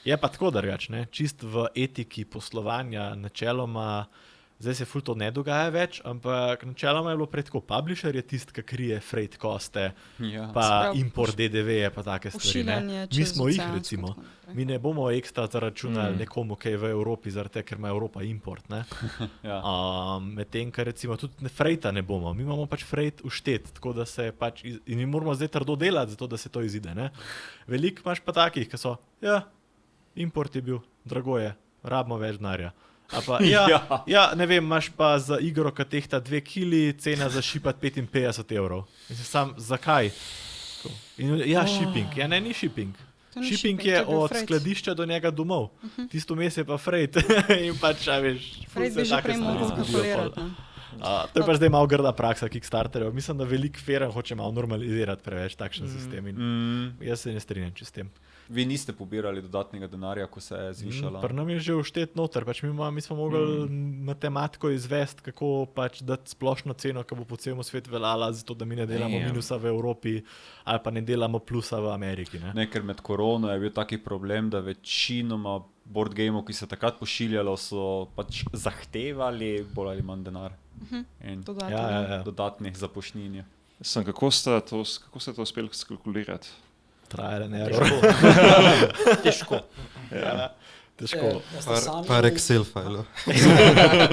Je pa tako drugače, čist v etiki poslovanja načeloma, zdaj se ful to ne dogaja več, ampak načeloma je bilo prej tako, publisher je tisti, ki krije freight koste, pa import DDV-je, pa take stvari. Mi smo jih recimo, mi ne bomo ekstra zaračunali nekomu, ki je v Evropi, zaradi tega, ker ima Evropa import. Medtem, ker recimo tudi freighta ne bomo, mi imamo pač freight vštet, tako da se pač, in mi moramo zdaj trdo delati, zato da se to izide. Veliko imaš pa takih, ki so, import je bil, drago je, rabimo več denarja. Ne vem, imaš pa za igro, ki tehta 2 kili, cena za šipat 55 €. Mislim, sam, zakaj? Shipping. Ni shipping. Shipping je od skladišča do njega domov. Tisto mes je pa freight. In pač, veš, freight bi že prej mogel kalkulirati. To je pa zdaj malo grda praksa Kickstarterjev. Mislim, da velik firm hoče malo normalizirati preveč takšen sistem. In jaz se ne strinjam s tem. Vi niste pobirali dodatnega denarja, ko se je zvišala? Pri nam je že vštet noter. Pač mi smo mogli matematiko izvesti, kako pač dati splošno ceno, ki bo po celem svetu veljala, zato da mi ne delamo minusa v Evropi ali pa ne delamo plusa v Ameriki. Ker med korono je bil taki problem, da večinoma board gameov, ki se takrat pošiljalo, so pač zahtevali bolj ali manj denar. In dodatnih zapošninje. Kako ste to uspeli skalkulirati? Trial and error. Težko. Težko. Par Excel file.